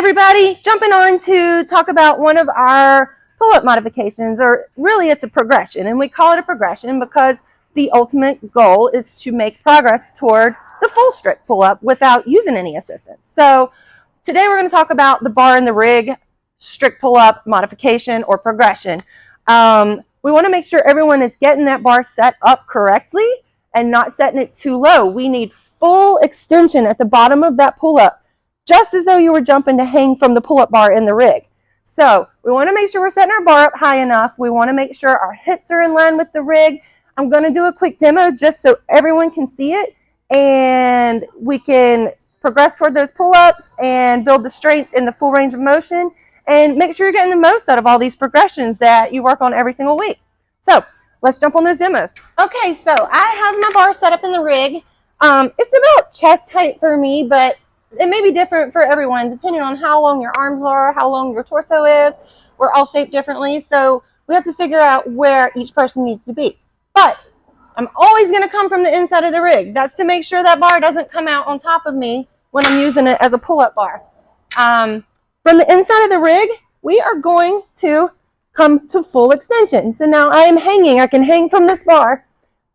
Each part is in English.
everybody, jumping on to talk about one of our pull-up modifications, or really it's a progression, and we call it a progression because the ultimate goal is to make progress toward the full strict pull-up without using any assistance. So today we're going to talk about the bar and the rig strict pull-up modification or progression. We want to make sure everyone is getting that bar set up correctly and not setting it too low. We need full extension at the bottom of that pull-up, just as though you were jumping to hang from the pull-up bar in the rig. So we want to make sure we're setting our bar up high enough. We want to make sure our hips are in line with the rig. I'm going to do a quick demo just so everyone can see it and we can progress toward those pull-ups and build the strength in the full range of motion and make sure you're getting the most out of all these progressions that you work on every single week. So let's jump on those demos. Okay, so I have my bar set up in the rig. It's about chest height for me, but it may be different for everyone depending on how long your arms are, how long your torso is. We're all shaped differently, so we have to figure out where each person needs to be. But I'm always going to come from the inside of the rig. That's to make sure that bar doesn't come out on top of me when I'm using it as a pull-up bar. From the inside of the rig, we are going to come to full extension. So now I am hanging. I can hang from this bar.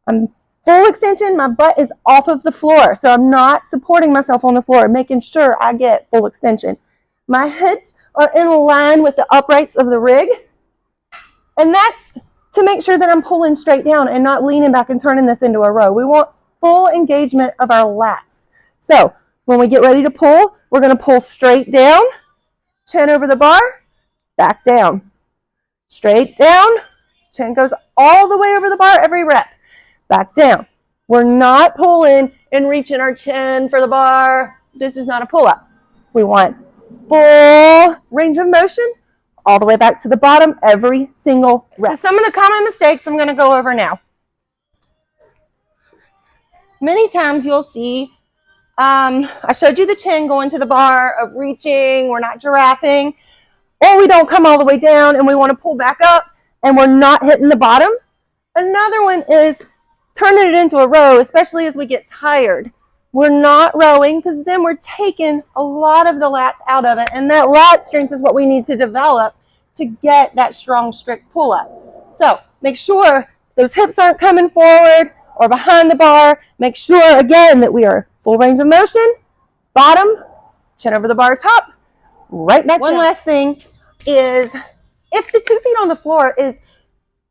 I'm full extension. My butt is off of the floor, so I'm not supporting myself on the floor, making sure I get full extension. My hips are in line with the uprights of the rig, and that's to make sure that I'm pulling straight down and not leaning back and turning this into a row. We want full engagement of our lats. So when we get ready to pull, we're going to pull straight down, chin over the bar, back down, straight down, chin goes all the way over the bar every rep, back down. We're not pulling and reaching our chin for the bar. This is not a pull-up. We want full range of motion all the way back to the bottom every single rep. So some of the common mistakes I'm going to go over now. Many times you'll see, I showed you the chin going to the bar of reaching, we're not giraffing, or we don't come all the way down and we want to pull back up and we're not hitting the bottom. Another one is turning it into a row, especially as we get tired. We're not rowing because then we're taking a lot of the lats out of it, and that lat strength is what we need to develop to get that strong strict pull-up. So make sure those hips aren't coming forward or behind the bar. Make sure, again, that we are full range of motion, bottom, chin over the bar, top, right back down. One last thing is, if the 2 feet on the floor is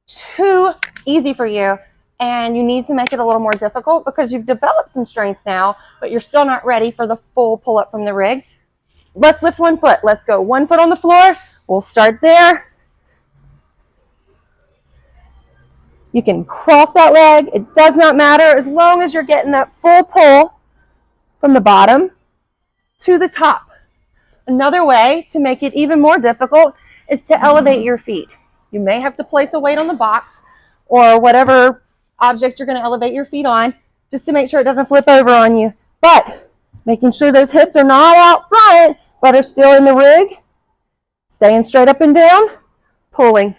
too easy for you and you need to make it a little more difficult because you've developed some strength now, but you're still not ready for the full pull-up from the rig, let's lift 1 foot. Let's go 1 foot on the floor. We'll start there. You can cross that leg. It does not matter as long as you're getting that full pull from the bottom to the top. Another way to make it even more difficult is to elevate your feet. You may have to place a weight on the box or whatever object you're going to elevate your feet on just to make sure it doesn't flip over on you. But making sure those hips are not out front but are still in the rig, staying straight up and down, pulling,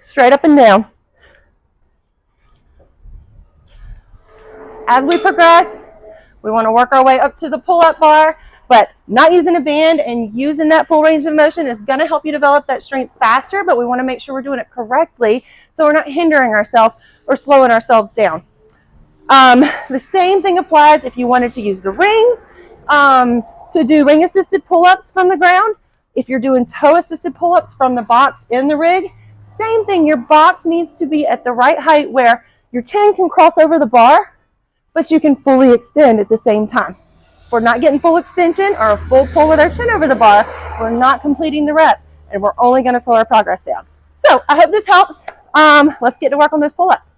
straight up and down. As we progress, we want to work our way up to the pull-up bar, but not using a band and using that full range of motion is going to help you develop that strength faster, but we want to make sure we're doing it correctly so we're not hindering ourselves or slowing ourselves down. The same thing applies if you wanted to use the rings to do ring-assisted pull-ups from the ground. If you're doing toe-assisted pull-ups from the box in the rig, same thing. Your box needs to be at the right height where your chin can cross over the bar, but you can fully extend at the same time. If we're not getting full extension or a full pull with our chin over the bar, we're not completing the rep, and we're only going to slow our progress down. So I hope this helps. Let's get to work on those pull-ups.